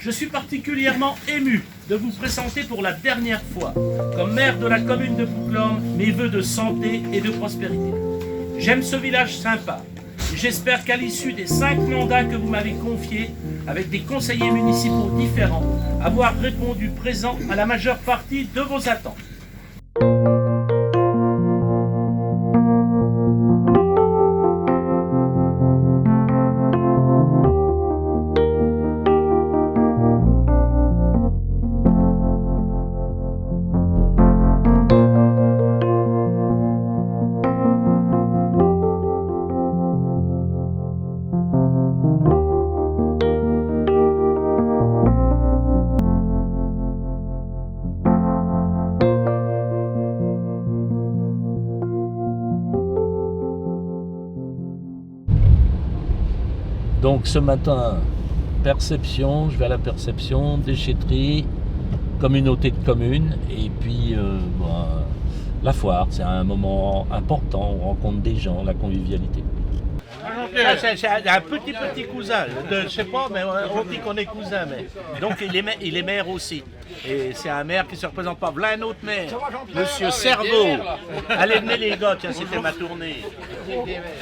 Je suis particulièrement ému de vous présenter pour la dernière fois, comme maire de la commune de Pouclorme, mes vœux de santé et de prospérité. J'aime ce village sympa. J'espère qu'à l'issue des 5 mandats que vous m'avez confiés, avec des conseillers municipaux différents, avoir répondu présent à la majeure partie de vos attentes. Donc ce matin, perception, je vais à la perception, déchetterie, communauté de communes, et puis la foire, c'est un moment important, on rencontre des gens, la convivialité. Là, c'est un petit cousin, je sais pas, mais on dit qu'on est cousin, mais donc il est maire aussi. Et c'est un maire qui se représente pas. Voilà un autre maire, Monsieur Cerveau. Allez, venez les gars, tiens, c'était ma tournée.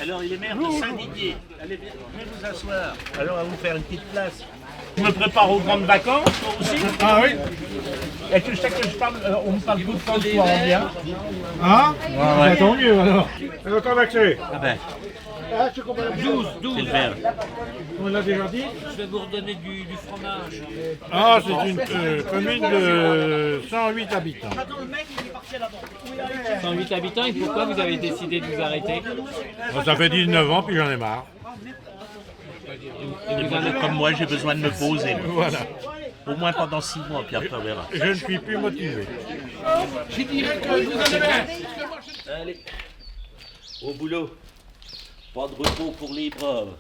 Alors il est maire de Saint-Didier. Allez, venez vous asseoir. Alors on va vous faire une petite place. Je me prépare aux grandes vacances, moi aussi. Ah oui. Et tu sais que je parle, on me parle tout le temps de toi en bien. Ah ouais. Tant mieux alors. Quand l'accès. Ah ben. 12. C'est le maire. On l'a déjà dit. Je vais vous redonner du fromage. Ah, c'est une commune de 108 habitants. 108 habitants, et pourquoi vous avez décidé de vous arrêter? Bon, ça fait 19 ans, puis j'en ai marre. Et vous en êtes Comme moi, j'ai besoin de me poser. Voilà. Au moins pendant 6 mois, puis après on verra. Je ne suis plus motivé. Je dirais que vous avez... Allez, au boulot. Pas de repos pour les braves.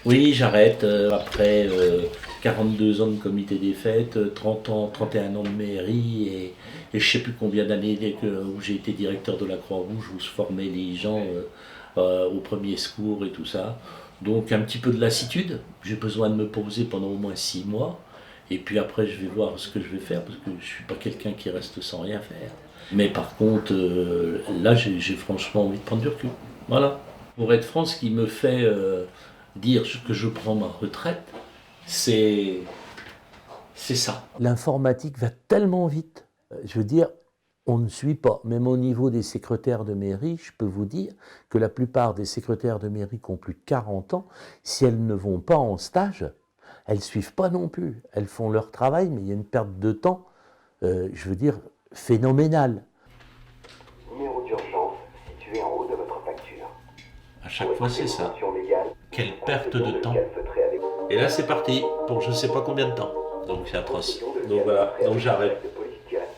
Oui, j'arrête après 42 ans de comité des fêtes, 31 ans de mairie et je ne sais plus combien d'années où j'ai été directeur de la Croix-Rouge, où je formais les gens au premier secours et tout ça. Donc un petit peu de lassitude, j'ai besoin de me poser pendant au moins 6 mois et puis après je vais voir ce que je vais faire parce que je ne suis pas quelqu'un qui reste sans rien faire. Mais par contre, là j'ai franchement envie de prendre du recul. Voilà. Pour être franc, ce qui me fait dire que je prends ma retraite, c'est ça. L'informatique va tellement vite. Je veux dire, on ne suit pas. Même au niveau des secrétaires de mairie, je peux vous dire que la plupart des secrétaires de mairie qui ont plus de 40 ans, si elles ne vont pas en stage, elles ne suivent pas non plus. Elles font leur travail, mais il y a une perte de temps, je veux dire, phénoménale. Numéro d'urgence situé en haut de votre facture. À chaque fois, c'est ça. Quelle perte de temps. Calfeutré avec Et là, c'est parti pour je ne sais pas combien de temps. Donc, c'est atroce. Donc, voilà. Donc, j'arrête. de police directe.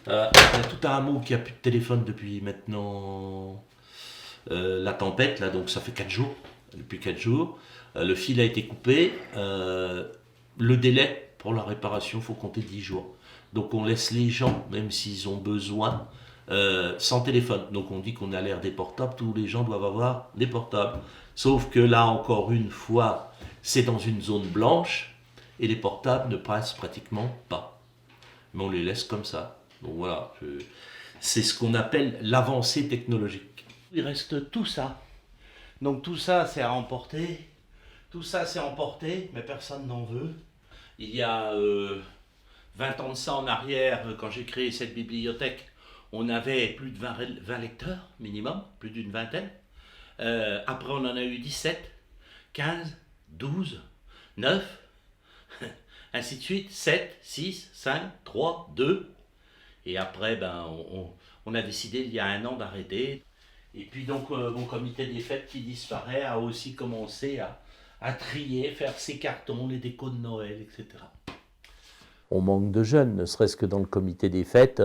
Il y a tout un hameau qui n'a plus de téléphone depuis maintenant la tempête, là, donc ça fait 4 jours. Depuis 4 jours. Le fil a été coupé. Le délai pour la réparation, il faut compter 10 jours. Donc, on laisse les gens, même s'ils ont besoin, sans téléphone. Donc on dit qu'on a l'air des portables, tous les gens doivent avoir des portables. Sauf que là, encore une fois, c'est dans une zone blanche et les portables ne passent pratiquement pas. Mais on les laisse comme ça. Donc voilà, c'est ce qu'on appelle l'avancée technologique. Il reste tout ça. Donc tout ça, c'est à emporter. Tout ça, c'est emporté, mais personne n'en veut. Il y a 20 ans de ça en arrière, quand j'ai créé cette bibliothèque, on avait plus de 20 lecteurs minimum, plus d'une vingtaine. Après, on en a eu 17, 15, 12, 9, ainsi de suite, 7, 6, 5, 3, 2. Et après, on a décidé il y a 1 an d'arrêter. Et puis donc, mon comité des fêtes qui disparaît a aussi commencé à trier, faire ses cartons, les décos de Noël, etc. On manque de jeunes, ne serait-ce que dans le comité des fêtes.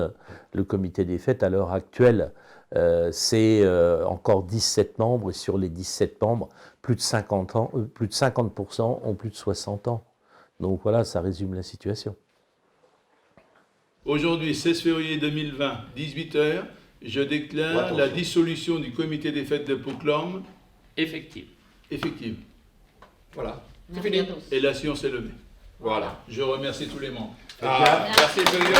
Le comité des fêtes, à l'heure actuelle, c'est encore 17 membres, et sur les 17 membres, plus de 50% ont plus de 60 ans. Donc voilà, ça résume la situation. Aujourd'hui, 16 février 2020, 18h, je déclare la dissolution du comité des fêtes de Pouclorme Effective. effective. Voilà. Merci à tous. Et la séance est levée. Voilà. Je remercie tous les membres. Merci Président.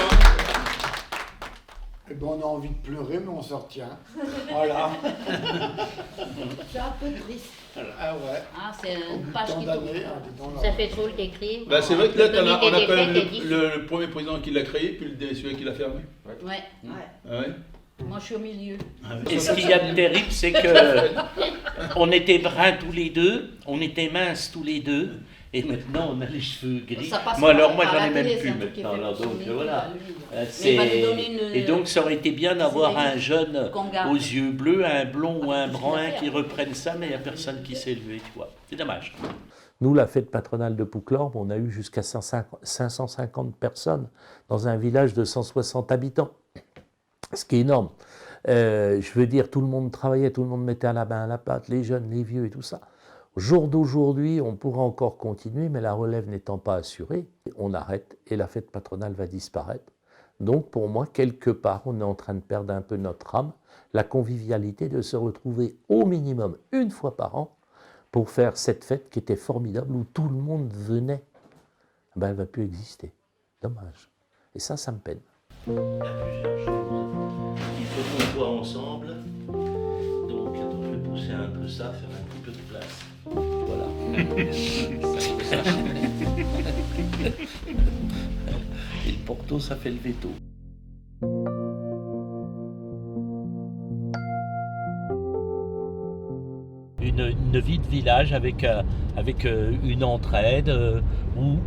Eh ben, on a envie de pleurer, mais on se retient. Voilà. C'est un peu triste. Ah ouais. Ah, c'est une page qui Tant tourne. d'années, hein, dis donc, là. Ça fait trop le d'écrire. Bah, c'est vrai que là, Le on a comité quand des même fêtes est difficile. le premier président qui l'a créé, puis celui qui l'a fermé. Ouais. Ah ouais. Moi, je suis au milieu. Et ce qu'il y a de terrible, c'est que on était bruns tous les deux, on était minces tous les deux, et maintenant on a les cheveux gris. Ça passe Moi pas alors moi à j'en la ai même télé, plus c'est un truc qui est maintenant. fait Alors, pour donc son nez, voilà. lui. Mais il va nous donner une- Et donc ça aurait été bien d'avoir un jeune qu'on garde. aux yeux bleus, un blond ou un brun qui reprenne ça, mais il n'y a personne qui s'est levé, tu vois. C'est dommage. Nous, la fête patronale de Pouclorbe, on a eu jusqu'à 550 personnes dans un village de 160 habitants, ce qui est énorme. Je veux dire, tout le monde travaillait, tout le monde mettait à la main à la pâte, les jeunes, les vieux et tout ça. Au jour d'aujourd'hui, on pourra encore continuer, mais la relève n'étant pas assurée, on arrête et la fête patronale va disparaître. Donc pour moi, quelque part, on est en train de perdre un peu notre âme, la convivialité de se retrouver au minimum une fois par an pour faire cette fête qui était formidable, où tout le monde venait. Ben, elle ne va plus exister. Dommage. Et ça me peine. Il y a plusieurs choses. Il faut qu'on soit ensemble. Donc, attends, je vais pousser un peu ça, faire un petit peu de place. Voilà. Et le Porto, ça fait le veto. Une vie de village avec une entraide,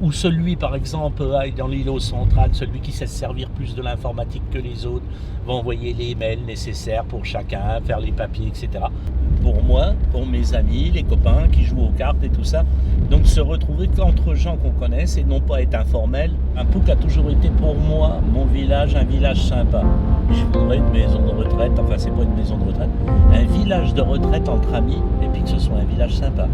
où celui, par exemple, dans l'îlot central, celui qui sait se servir plus de l'informatique que les autres, va envoyer les mails nécessaires pour chacun, faire les papiers, etc. Pour moi, pour mes amis, les copains qui jouent aux cartes et tout ça, donc se retrouver qu'entre gens qu'on connaisse et non pas être informel. Un Pouc a toujours été pour moi, mon village, un village sympa. Je voudrais une maison de retraite, enfin c'est pas une maison de retraite, un village de retraite entre amis, et puis que ce soit un village sympa.